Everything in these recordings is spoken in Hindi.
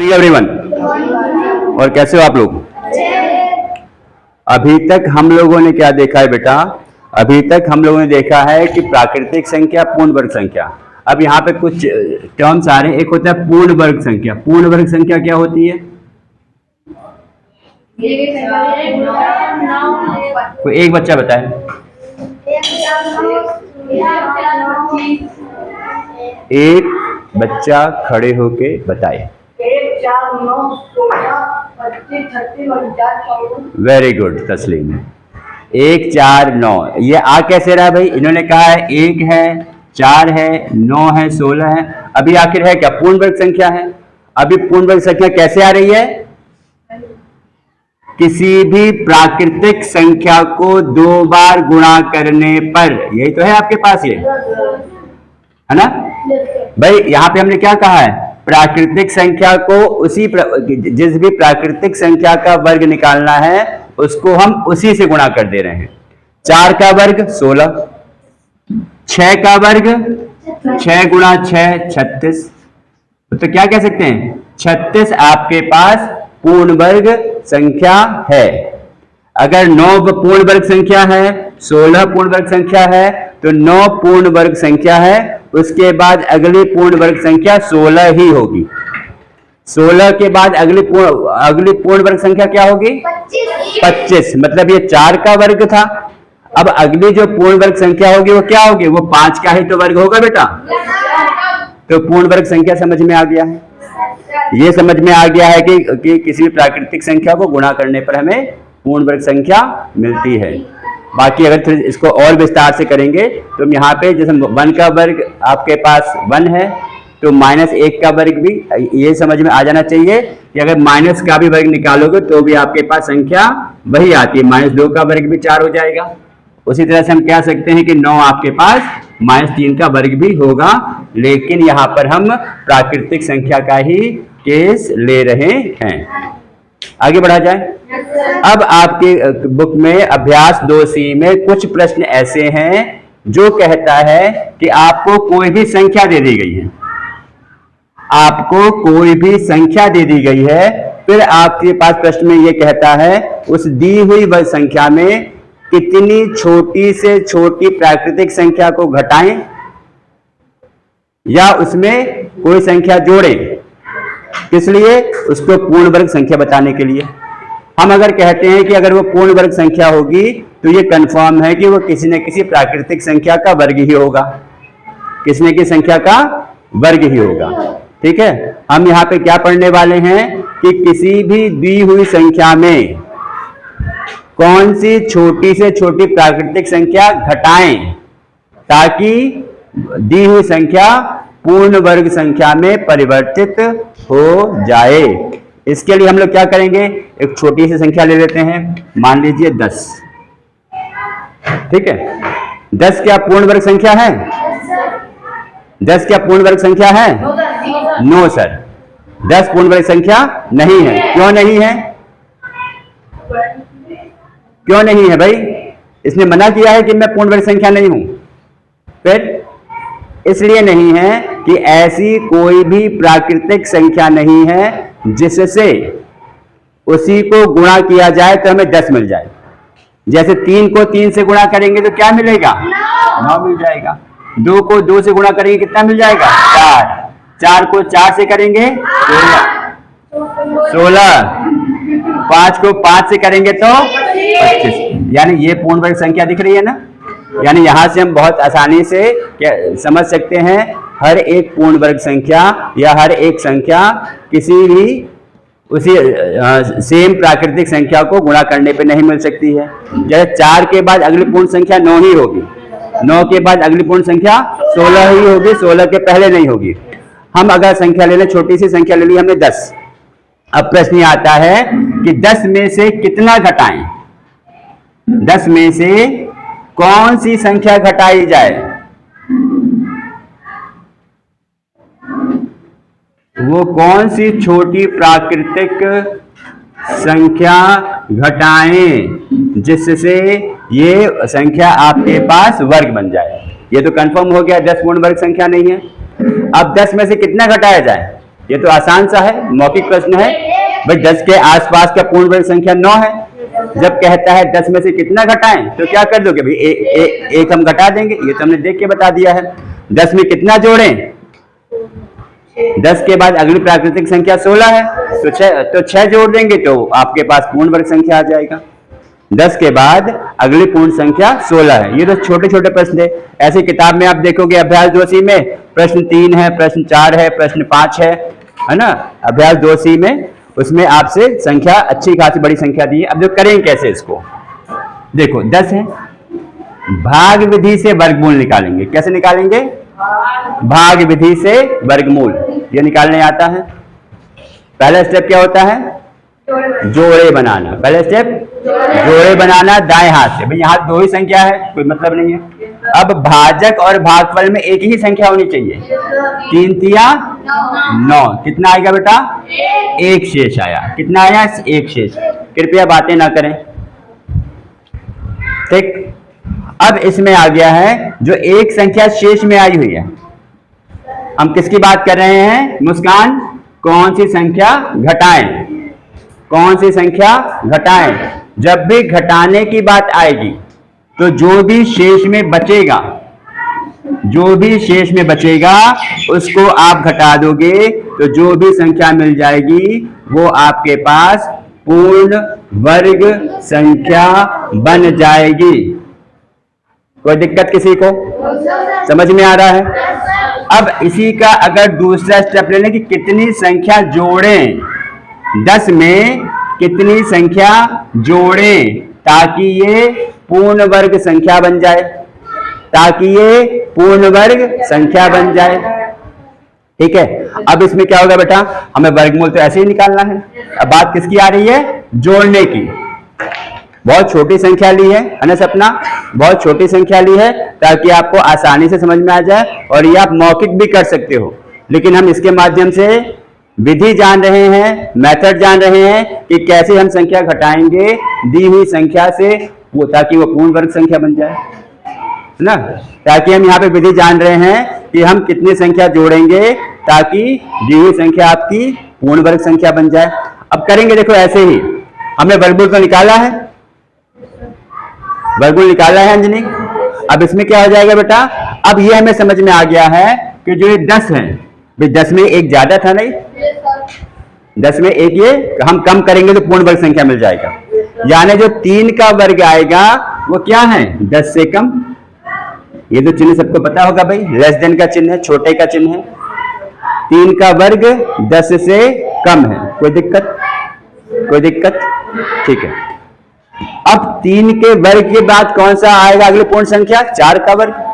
एवरीवन, और कैसे हो आप लोग? अभी तक हम लोगों ने क्या देखा है बेटा? अभी तक हम लोगों ने देखा है कि प्राकृतिक संख्या, पूर्ण वर्ग संख्या। अब यहाँ पे कुछ टर्म्स आ रहे हैं। एक होता है पूर्ण वर्ग संख्या। पूर्ण वर्ग संख्या क्या होती है? कोई एक बच्चा बताए। एक बच्चा खड़े होके बताए। 1, 4, 9, 16, 25, 36, 49, वेरी गुड तस्लीम। 1, 4, 9 ये आ कैसे रहा भाई? इन्होंने कहा है 1 है, 4 है, 9 है, 16 है। अभी आखिर है क्या? पूर्ण वर्ग संख्या है। अभी पूर्ण वर्ग संख्या कैसे आ रही है? किसी भी प्राकृतिक संख्या को 2 बार गुणा करने पर। यही तो है आपके पास, ये है ना भाई? यहां पे हमने क्या कहा है? प्राकृतिक संख्या को जिस भी प्राकृतिक संख्या का वर्ग निकालना है उसको हम उसी से गुणा कर दे रहे हैं। 4 का वर्ग 16, 6 का वर्ग 6 गुणा 6 36। तो क्या कह सकते हैं? 36 आपके पास पूर्ण वर्ग संख्या है। अगर 9 पूर्ण वर्ग संख्या है, 16 पूर्ण वर्ग संख्या है, तो 9 पूर्ण वर्ग संख्या है। उसके बाद अगली पूर्ण वर्ग संख्या 16 ही होगी। 16 के बाद अगली पूर्ण वर्ग संख्या क्या होगी? 25। मतलब ये 4 का वर्ग था। अब अगली जो पूर्ण वर्ग संख्या होगी वो क्या होगी? वो 5 का ही तो वर्ग होगा बेटा। तो पूर्ण वर्ग संख्या समझ में आ गया है। ये समझ में आ गया है कि किसी प्राकृतिक संख्या को गुणा करने पर हमें पूर्ण वर्ग संख्या मिलती है। बाकी अगर इसको और विस्तार से करेंगे तो हम यहाँ पे जैसे 1 का वर्ग आपके पास 1 है, तो -1 का वर्ग भी, ये समझ में आ जाना चाहिए कि अगर माइनस का भी वर्ग निकालोगे तो भी आपके पास संख्या वही आती है। -2 का वर्ग भी 4 हो जाएगा। उसी तरह से हम कह सकते हैं कि 9 आपके पास -3 का वर्ग भी होगा। लेकिन यहाँ पर हम प्राकृतिक संख्या का ही केस ले रहे हैं। आगे बढ़ा जाए। अब आपके बुक में अभ्यास 2C में कुछ प्रश्न ऐसे हैं जो कहता है कि आपको कोई भी संख्या दे दी गई है। आपको कोई भी संख्या दे दी गई है, फिर आपके पास प्रश्न में यह कहता है उस दी हुई वह संख्या में कितनी छोटी से छोटी प्राकृतिक संख्या को घटाएं या उसमें कोई संख्या जोड़ें। किस लिए? उसको पूर्ण वर्ग संख्या बताने के लिए। हम अगर कहते हैं कि अगर वो पूर्ण वर्ग संख्या होगी तो ये कंफर्म है कि वो किसी न किसी प्राकृतिक संख्या का वर्ग ही होगा। किसी न किसी संख्या का वर्ग ही होगा। ठीक है। हम यहाँ पे क्या पढ़ने वाले हैं कि किसी भी दी हुई संख्या में कौन सी छोटी से छोटी प्राकृतिक संख्या घटाएं ताकि दी हुई संख्या पूर्ण वर्ग संख्या में परिवर्तित हो जाए। इसके लिए हम लोग क्या करेंगे? एक छोटी सी संख्या ले लेते हैं। मान लीजिए 10। ठीक है। 10 क्या पूर्ण वर्ग संख्या है? 10 क्या पूर्ण वर्ग संख्या है? नो सर, 10 पूर्ण वर्ग संख्या नहीं है। क्यों नहीं है? क्यों नहीं है भाई? इसने मना किया है कि मैं पूर्ण वर्ग संख्या नहीं हूं। फिर इसलिए नहीं है कि ऐसी कोई भी प्राकृतिक संख्या नहीं है जिससे उसी को गुणा किया जाए तो हमें 10 मिल जाए। जैसे 3 को 3 से गुणा करेंगे तो क्या मिलेगा? 9 मिल जाएगा। 2 को 2 से गुणा करेंगे कितना मिल जाएगा? 4। 4 को 4 से करेंगे 16। 5 को 5 से करेंगे तो 25। यानी ये पूर्ण वर्ग संख्या दिख रही है ना? यानी यहां से हम बहुत आसानी से समझ सकते हैं हर एक पूर्ण वर्ग संख्या या हर एक संख्या किसी भी उसी सेम प्राकृतिक संख्या को गुणा करने पे नहीं मिल सकती है। जैसे 4 के बाद अगली पूर्ण संख्या 9 ही होगी, 9 के बाद अगली पूर्ण संख्या 16 ही होगी, 16 के पहले नहीं होगी। हम अगर संख्या ले लें, छोटी सी संख्या ले ली हमने 10। अब प्रश्न आता है कि 10 में से कितना घटाएं? 10 में से कौन सी संख्या घटाई जाए? वो कौन सी छोटी प्राकृतिक संख्या घटाएं जिससे ये संख्या आपके पास वर्ग बन जाए? ये तो कंफर्म हो गया 10 पूर्ण वर्ग संख्या नहीं है। अब 10 में से कितना घटाया जाए? ये तो आसान सा है, मौखिक प्रश्न है भाई। 10 के आसपास का पूर्ण वर्ग संख्या 9 है। जब कहता है 10 में से कितना घटाएं, तो क्या कर दोगे भाई, एक हम घटा देंगे, ये तो हमने देख के बता दिया है। 10 में कितना जोड़ें, 10 के बाद अगली प्राकृतिक संख्या 16 है, तो 6 जोड़ देंगे तो आपके पास पूर्ण वर्ग संख्या आ जाएगा। 10 के बाद अगली पूर्ण संख्या 16 है। ये तो छोटे छोटे प्रश्न है। ऐसी किताब में आप देखोगे अभ्यास 2C में प्रश्न 3 है, प्रश्न 4 है, प्रश्न 5 है ना, अभ्यास 2C में, उसमें आपसे संख्या अच्छी खासी बड़ी संख्या दी है। अब जो करेंगे कैसे इसको, देखो 10 है, भाग विधि से वर्गमूल निकालेंगे। कैसे निकालेंगे, भाग विधि से वर्गमूल, ये निकालने आता है। पहला स्टेप क्या होता है, जोड़े बनाना। पहले स्टेप जोड़े बनाना दाएं हाथ से। भाई यहाँ 2 ही संख्या है, कोई मतलब नहीं है। अब भाजक और भागफल में एक ही संख्या होनी चाहिए। 3 तिया 9, कितना आएगा बेटा, 1 शेष आया। कितना आया, 1 शेष। कृपया बातें ना करें, ठीक। अब इसमें आ गया है जो एक संख्या शेष में आई हुई है, हम किसकी बात कर रहे हैं, मुस्कान, कौन सी संख्या घटाएं, कौन सी संख्या घटाएं। जब भी घटाने की बात आएगी तो जो भी शेष में बचेगा, जो भी शेष में बचेगा उसको आप घटा दोगे, तो जो भी संख्या मिल जाएगी वो आपके पास पूर्ण वर्ग संख्या बन जाएगी। कोई दिक्कत किसी को, समझ में आ रहा है। अब इसी का अगर दूसरा स्टेप ले लें कि कितनी संख्या जोड़ें, 10 में कितनी संख्या जोड़ें ताकि ये पूर्ण वर्ग संख्या बन जाए, ताकि ये पूर्ण वर्ग संख्या बन जाए, ठीक है। अब इसमें क्या होगा बेटा, हमें वर्गमूल तो ऐसे ही निकालना है। अब बात किसकी आ रही है, जोड़ने की। बहुत छोटी संख्या ली है ना सपना, बहुत छोटी संख्या ली है ताकि आपको आसानी से समझ में आ जाए, और ये आप मौखिक भी कर सकते हो। लेकिन हम इसके माध्यम से विधि जान रहे हैं, मेथड जान रहे हैं कि कैसे हम संख्या घटाएंगे दी हुई संख्या से, वो ताकि वो पूर्ण वर्ग संख्या बन जाए, है ना। ताकि हम यहाँ पे विधि जान रहे हैं कि हम कितनी संख्या जोड़ेंगे ताकि दी हुई संख्या आपकी पूर्ण वर्ग संख्या बन जाए। अब करेंगे देखो ऐसे ही, हमने वर्गमूल तो निकाला है, वर्गमूल निकाला है अंजनी। अब इसमें क्या हो जाएगा बेटा, अब ये हमें समझ में आ गया है कि जो ये 10 है, भाई 10 में एक ज्यादा था नहीं, 10 में एक ये हम कम करेंगे तो पूर्ण वर्ग संख्या मिल जाएगा। यानी जो 3 का वर्ग आएगा वो क्या है, 10 से कम। ये तो चिन्ह सबको पता होगा भाई, लेस देन का चिन्ह है, छोटे का चिन्ह है। 3 का वर्ग 10 से कम है, कोई दिक्कत, कोई दिक्कत, ठीक है। अब 3 के वर्ग के बाद कौन सा आएगा अगली पूर्ण संख्या, 4 का वर्ग।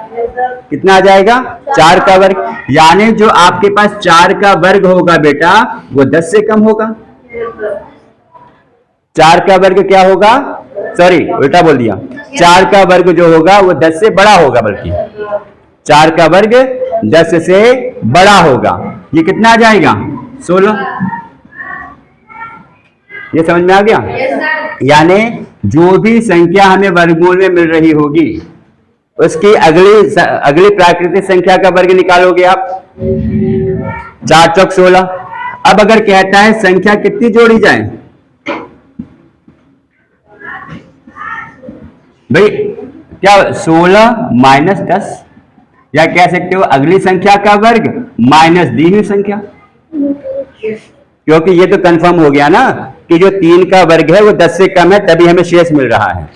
कितना आ जाएगा, 4 का वर्ग। यानी जो आपके पास 4 का वर्ग होगा बेटा वो 10 से कम होगा। 4 का वर्ग क्या होगा, सॉरी उल्टा बोल दिया, 4 का वर्ग जो होगा वो 10 से बड़ा होगा, बल्कि 4 का वर्ग 10 से बड़ा होगा। ये कितना आ जाएगा, 16। ये समझ में आ गया। यानी जो भी संख्या हमें वर्गमूल में मिल रही होगी उसकी अगली प्राकृतिक संख्या का वर्ग निकालोगे आप, 4 चौक 16। अब अगर कहता है संख्या कितनी जोड़ी जाए, भाई क्या 16 माइनस 10, या कह सकते हो अगली संख्या का वर्ग माइनस दी हुई संख्या, क्योंकि ये तो कंफर्म हो गया ना कि जो 3 का वर्ग है वो 10 से कम है तभी हमें शेष मिल रहा है।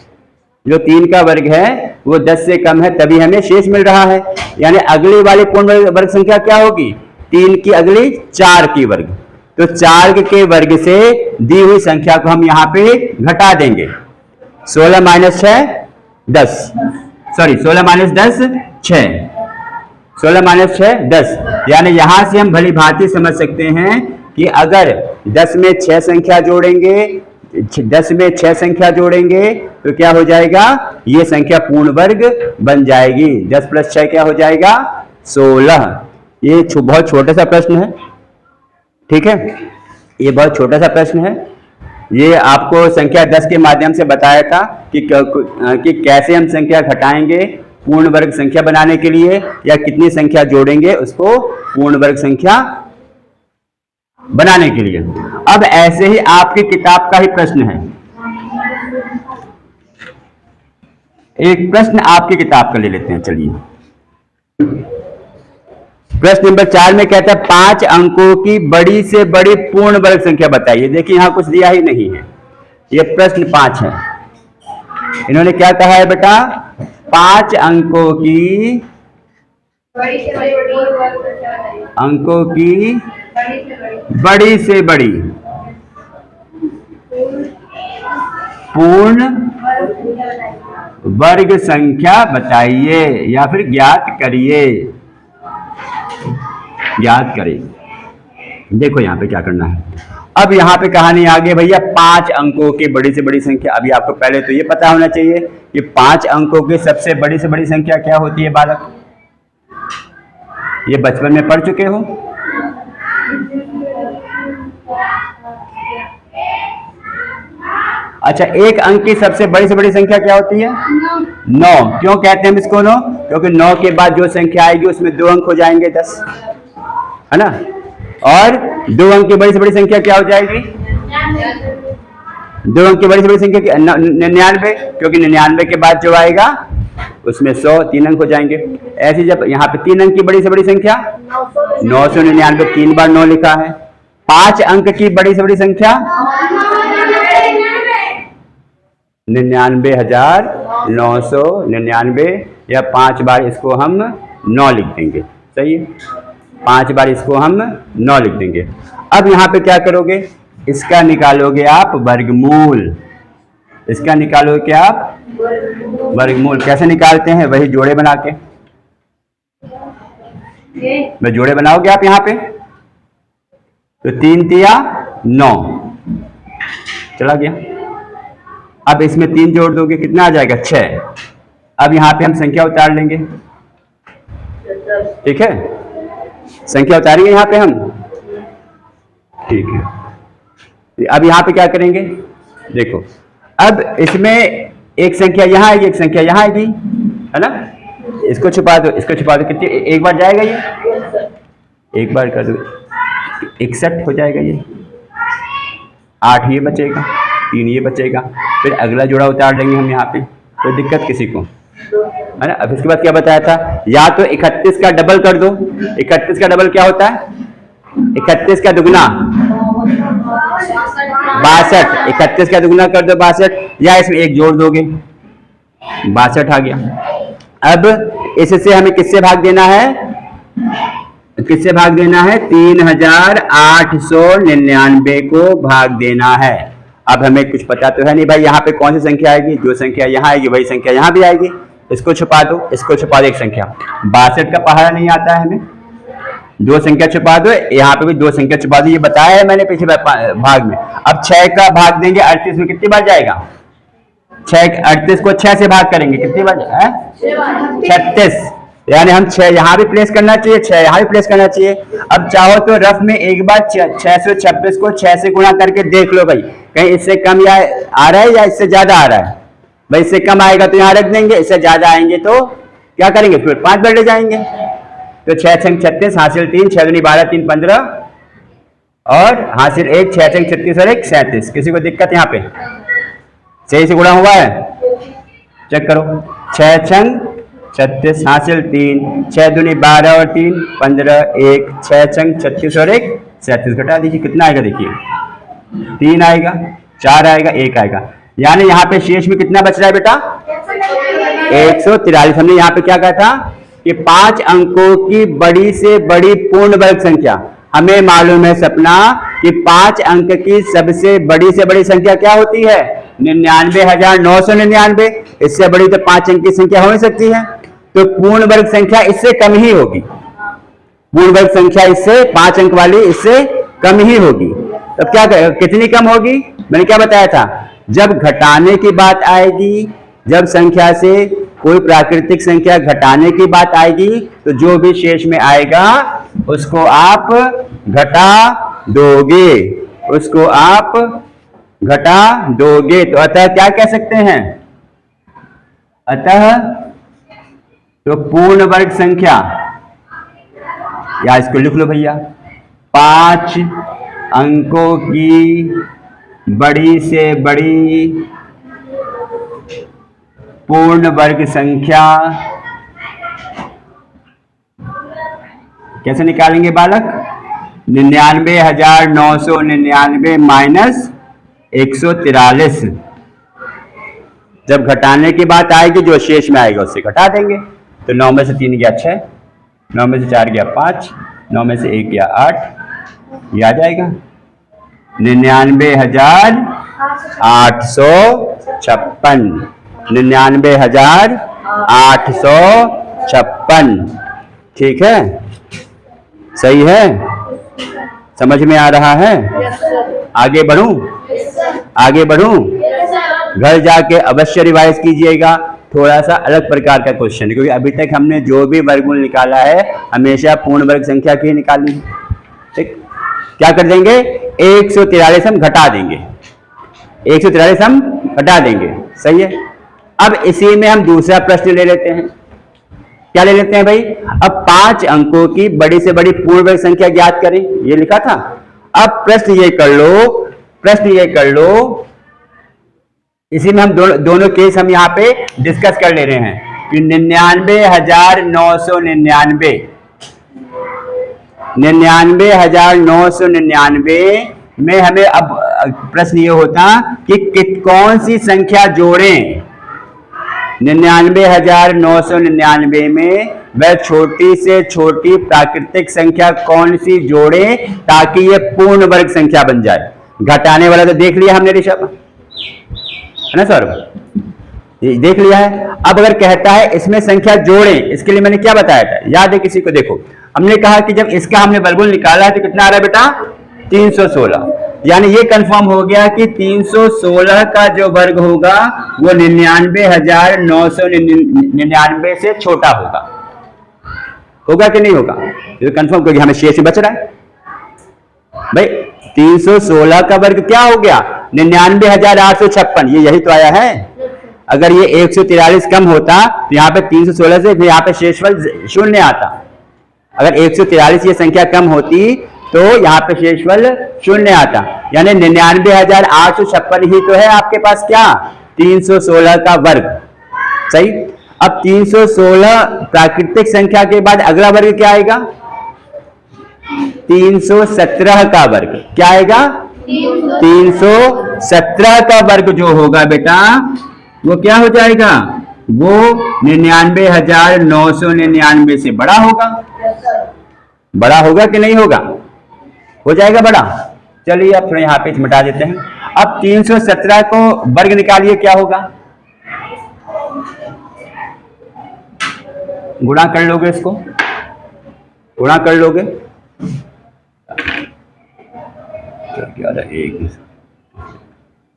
जो 3 का वर्ग है वो 10 से कम है तभी हमें शेष मिल रहा है। यानी अगली वाली पूर्ण वर्ग संख्या क्या होगी, 3 की अगली 4 की वर्ग। तो 4 के वर्ग से दी हुई संख्या को हम यहाँ पे घटा देंगे। 16 माइनस 6 10, सॉरी 16 माइनस 10 6, 16 माइनस 6 10। यानी यहां से हम भली भांति समझ सकते हैं कि अगर 10 में 6 संख्या जोड़ेंगे, 10 में 6 संख्या जोड़ेंगे तो क्या हो जाएगा, ये संख्या पूर्ण वर्ग बन जाएगी। 10 प्लस 6 क्या हो जाएगा, 16। ये बहुत छोटा सा प्रश्न है, ठीक है, ये बहुत छोटा सा प्रश्न है। ये आपको संख्या 10 के माध्यम से बताया था कि कैसे हम संख्या घटाएंगे पूर्ण वर्ग संख्या बनाने के लिए, या कितनी संख्या जोड़ेंगे उसको पूर्ण वर्ग संख्या बनाने के लिए। अब ऐसे ही आपकी किताब का ही प्रश्न है, एक प्रश्न आपकी किताब का ले लेते हैं। चलिए, प्रश्न नंबर 4 में कहता है 5 अंकों की बड़ी से बड़ी पूर्ण वर्ग संख्या बताइए। देखिए यहां कुछ दिया ही नहीं है, ये प्रश्न 5 है। इन्होंने क्या कहा है बेटा, 5 अंकों की अंकों की बड़ी से बड़ी पूर्ण वर्ग संख्या बताइए या फिर ज्ञात करिए, ज्ञात करें। देखो यहां पे क्या करना है। अब यहां पे कहानी आ गई भैया 5 अंकों की बड़ी से बड़ी संख्या। अभी आपको पहले तो ये पता होना चाहिए कि 5 अंकों की सबसे बड़ी से बड़ी संख्या क्या होती है बालक, ये बचपन में पढ़ चुके हो। अच्छा, एक अंक की सबसे बड़ी से बड़ी संख्या क्या होती है, 9। क्यों कहते हैं हम इसको 9? क्योंकि 9 के बाद जो संख्या आएगी उसमें 2 अंक हो जाएंगे, 10, है ना। और 2 अंक की बड़ी से बड़ी संख्या क्या हो जाएगी, 2 अंक की बड़ी से बड़ी संख्या 99, क्योंकि 99 के बाद जो आएगा उसमें 100, 3 अंक हो जाएंगे। ऐसे जब यहाँ पे 3 अंक की बड़ी से बड़ी संख्या 999, 3 बार 9 लिखा है। 5 अंक की बड़ी से बड़ी संख्या 99,999, या 5 बार इसको हम 9 लिख देंगे। सही है, 5 बार इसको हम 9 लिख देंगे। अब यहाँ पे क्या करोगे, इसका निकालोगे आप वर्गमूल। इसका निकालोगे क्या आप, वर्गमूल। कैसे निकालते हैं, वही जोड़े बना के। मैं जोड़े बनाओगे आप यहाँ पे, तो 3 तिया 9 चला गया। अब इसमें 3 जोड़ दोगे, कितना आ जाएगा, 6। अब यहाँ पे हम संख्या उतार लेंगे, ठीक है, संख्या उतारेंगे यहाँ पे हम, ठीक है। अब यहाँ पे क्या करेंगे, देखो अब इसमें एक संख्या यहाँ आएगी, एक संख्या यहाँ आएगी, है ना। इसको छुपा दो, इसको छुपा दो, कितनी एक बार जाएगा ये, एक बार कर दो 61 हो जाएगा ये, 8 ये बचेगा, 3 ये बचेगा। फिर अगला जोड़ा उतार देंगे हम यहाँ पे, कोई दिक्कत किसी को, है ना। अब इसके बाद क्या बताया था, या तो 31 का डबल कर दो। 31 का डबल क्या होता है, 31 का दुगना 62, 31 का दुगना कर दो 62, या इसमें एक जोड़ दोगे 62 आ गया। अब इससे हमें किससे भाग देना है, किससे भाग देना है, 3899 को भाग देना है। अब हमें कुछ पता तो है नहीं भाई यहाँ पे कौन सी संख्या आएगी, जो संख्या यहाँ आएगी वही संख्या यहाँ भी आएगी। इसको छुपा दो, इसको छुपा दो, एक संख्या 62 का पहाड़ा नहीं आता है हमें, 2 संख्या छुपा दो, यहाँ पे भी 2 संख्या छुपा दो, ये बताया है मैंने पिछले भाग में। अब 6 का भाग देंगे 38 में, कितनी बार जाएगा, 38 को 6 से भाग करेंगे, कितनी बार, 36, यानी हम 6 यहाँ भी प्लेस करना चाहिए, 6 यहाँ भी प्लेस करना चाहिए। अब चाहो तो रफ में एक बार 626 को 6 से गुणा करके देख लो भाई, कहीं इससे कम या आ रहा है या इससे ज्यादा आ रहा है। भाई इससे कम आएगा तो यहाँ रख देंगे, इससे ज्यादा आएंगे तो क्या करेंगे, फिर 5 बार ले जाएंगे। तो 6 छंग 36, हासिल 3, 6 दूनी 12, 3 15, और हासिल 1, 6 छंग 36 और 1 37। किसी को दिक्कत यहाँ पे, सही से गुणा हुआ है, चेक करो। 6 छंग 36, हासिल 3, 6 दूनी 12 और 3 15, 1, 6 छंग 36 और 1 37। घटा दीजिए, कितना आएगा, देखिए 3 आएगा, 4 आएगा, 1 आएगा, यानी यहाँ पे शेष में कितना बच रहा है बेटा, 143। हमने यहाँ पे क्या कहा था कि 5 अंकों की बड़ी से बड़ी पूर्ण वर्ग संख्या। हमें मालूम है सपना कि 5 अंक की सबसे बड़ी से बड़ी संख्या क्या होती है, 99,999। इससे बड़ी तो 5 अंक की संख्या हो नहीं सकती है, तो पूर्ण वर्ग संख्या इससे कम ही होगी। पूर्ण वर्ग संख्या इससे 5 अंक वाली इससे कम ही होगी। तो क्या कितनी कम होगी, मैंने क्या बताया था, जब घटाने की बात आएगी, जब संख्या से कोई प्राकृतिक संख्या घटाने की बात आएगी, तो जो भी शेष में आएगा उसको आप घटा दोगे, उसको आप घटा दोगे। तो अतः क्या कह सकते हैं, अतः तो पूर्ण वर्ग संख्या, या इसको लिख लो भैया, 5 अंकों की बड़ी से बड़ी पूर्ण वर्ग संख्या कैसे निकालेंगे बालक? 99,999 माइनस 143। जब घटाने की बात आएगी जो शेष में आएगा उससे घटा देंगे। तो 9 में से 3 गया 6, 9 में से 4 गया 5, 9 में से 1 गया 8, ये आ जाएगा 99,856। 99,856। ठीक है, सही है, समझ में आ रहा है? आगे बढ़ूं? आगे बढ़ूं? घर जाके अवश्य रिवाइज कीजिएगा। थोड़ा सा अलग प्रकार का क्वेश्चन है, क्योंकि अभी तक हमने जो भी वर्गमूल निकाला है हमेशा पूर्ण वर्ग संख्या की निकाली। ठीक, क्या कर देंगे? 143 हम घटा देंगे, 143 हम घटा देंगे। सही है। अब इसी में हम दूसरा प्रश्न ले लेते हैं। क्या ले लेते हैं भाई? अब 5 अंकों की बड़ी से बड़ी पूर्ण वर्ग संख्या ज्ञात करें, ये लिखा था। अब प्रश्न ये कर लो, इसी में हम दोनों केस हम यहाँ पे डिस्कस कर ले रहे हैं कि 99,999 में हमें अब प्रश्न ये होता कि कौन सी संख्या जोड़ें। 99,999 में वह छोटी से छोटी प्राकृतिक संख्या कौन सी जोड़ें ताकि ये पूर्ण वर्ग संख्या बन जाए। घटाने वाला तो देख लिया हमने ऋषभ, है ना सर? ये देख लिया है। अब अगर कहता है इसमें संख्या जोड़ें, इसके लिए मैंने क्या बताया था, याद है किसी को? देखो, हमने कहा कि जब इसका हमने वर्गमूल निकाला है तो कितना आ रहा है बेटा? 316। यानी ये कंफर्म हो गया कि 316 का जो वर्ग होगा वो 99,999 से छोटा होगा कि नहीं होगा? ये कंफर्म, क्योंकि हमें शेष बच रहा है भाई। 316 का वर्ग क्या हो गया? 99,856। ये यही तो आया है। अगर ये 143 कम होता तो यहाँ पे 316 से यहाँ पे शेषफल 0 आता। अगर 143 ये संख्या कम होती तो यहाँ पे शेषफल 0 आता। यानी 99,856 ही तो है आपके पास क्या? 316 का वर्ग। सही। अब 316 प्राकृतिक संख्या के बाद अगला वर्ग क्या आएगा? 317 का वर्ग। क्या आएगा? 317 का वर्ग जो होगा बेटा वो क्या हो जाएगा? वो 99,999 से बड़ा होगा। बड़ा होगा कि नहीं होगा? हो जाएगा बड़ा। चलिए अब थोड़ा यहाँ पे मिटा देते हैं। अब 317 को वर्ग निकालिए, क्या होगा? गुणा कर लोगे, इसको गुणा कर लोगे।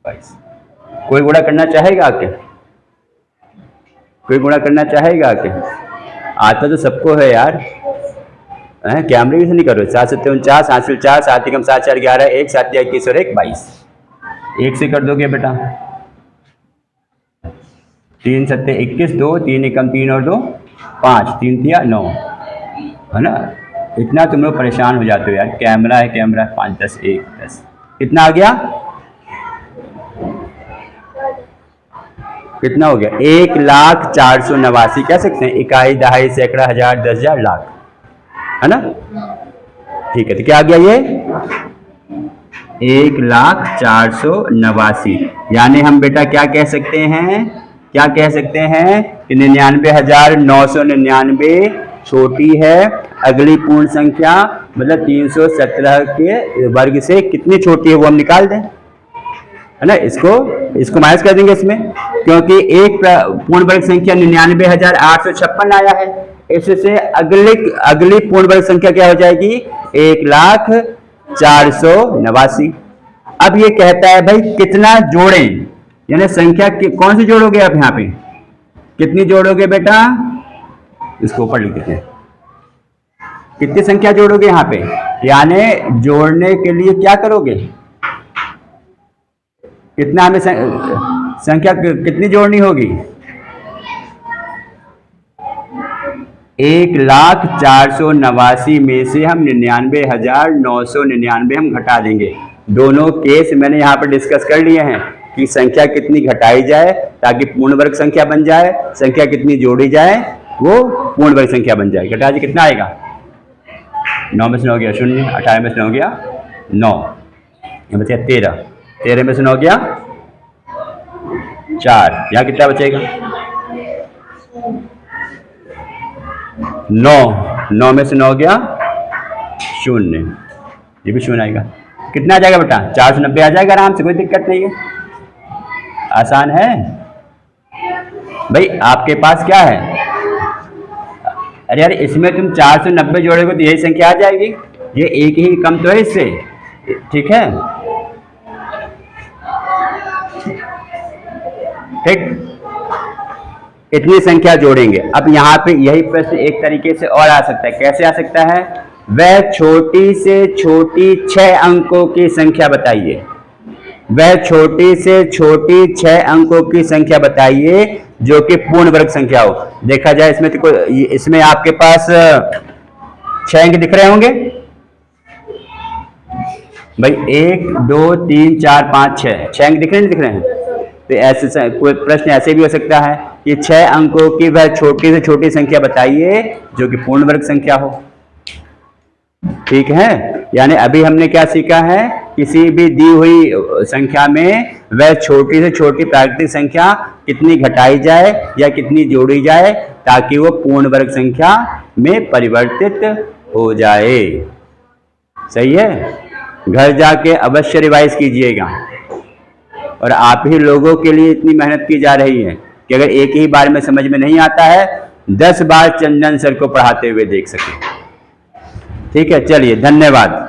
22। कोई गुणा करना चाहेगा आके? कोई गुणा करना चाहेगा आके? आता तो सबको है यार, कैमरे भी से नहीं करो। 7 7 49, 8 4, 7 1 7 4 11, 1 7 21 और 1 22। 1 से कर दोगे बेटा? 3 7 21, 2 3 1 3 और 2 5, 3 3 9, है ना? इतना तुम लोग परेशान हो जाते हो यार। कैमरा है, कैमरा 5 10 1 10। कितना आ गया? कितना हो गया? 1,04,89। कह सकते हैं इकाई, दहाई, सैकड़ा, हजार, 10,000, लाख, है ना? ठीक है, तो क्या आ गया ये? 1,04,89। यानी हम बेटा क्या कह सकते हैं? क्या कह सकते हैं कि 99,999 छोटी है। अगली पूर्ण संख्या मतलब 317 के वर्ग से कितनी छोटी है वो हम निकाल दें, है ना? इसको माइनस कर देंगे इसमें, क्योंकि एक पूर्ण वर्ग संख्या 99,856 आया है। इससे अगली पूर्ण वर्ग संख्या क्या हो जाएगी? 1,04,89। अब ये कहता है भाई कितना जोड़ें, यानी संख्या कौन सी जोड़ोगे आप? यहाँ पे कितनी जोड़ोगे बेटा? इसको ऊपर लिख देते हैं। कितनी संख्या जोड़ोगे यहाँ पे? यानी जोड़ने के लिए क्या करोगे? कितना हमें संख्या कितनी जोड़नी होगी? 1,04,89 में से हम 99,999 हम घटा देंगे। दोनों केस मैंने यहाँ पर डिस्कस कर लिए हैं कि संख्या कितनी घटाई जाए ताकि पूर्ण वर्ग संख्या बन जाए, संख्या कितनी जोड़ी जाए वो पूर्ण वर्ग संख्या बन जाए। घटा जी कितना आएगा? 9 में से 9 गया 0, 18 में से 9 गया 9, ये बचा 13, 13 में से 9 गया 4, यहाँ कितना बचेगा? 9 में से 9 गया 0, ये भी 0 आएगा। कितना आ जाएगा बेटा? 490 आ जाएगा आराम से, कोई दिक्कत नहीं है, आसान है भाई। आपके पास क्या है? अरे यार इसमें तुम 490 जोड़ोगे तो यही संख्या आ जाएगी, ये एक ही कम तो है इससे, ठीक है? ठीक, इतनी संख्या जोड़ेंगे। अब यहाँ पे यही प्रश्न एक तरीके से और आ सकता है। कैसे आ सकता है? वह छोटी से छोटी 6 अंकों की संख्या बताइए। वह छोटी से छोटी 6 अंकों की संख्या बताइए जो कि पूर्ण वर्ग संख्या हो। देखा जाए इसमें तो इसमें आपके पास 6 अंक दिख रहे होंगे भाई, 1 2 3 4 5 6 अंक दिख रहे हैं, दिख रहे हैं? तो ऐसे कोई प्रश्न ऐसे भी हो सकता है कि 6 अंकों की वह छोटी से छोटी संख्या बताइए जो कि पूर्ण वर्ग संख्या हो। ठीक है, यानी अभी हमने क्या सीखा है? किसी भी दी हुई संख्या में वह छोटी से छोटी प्राकृतिक संख्या कितनी घटाई जाए या कितनी जोड़ी जाए ताकि वो पूर्ण वर्ग संख्या में परिवर्तित हो जाए। सही है? घर जाके अवश्य रिवाइज कीजिएगा। और आप ही लोगों के लिए इतनी मेहनत की जा रही है कि अगर एक ही बार में समझ में नहीं आता है 10 बार चंदन सर को पढ़ाते हुए देख सके। ठीक है, चलिए धन्यवाद।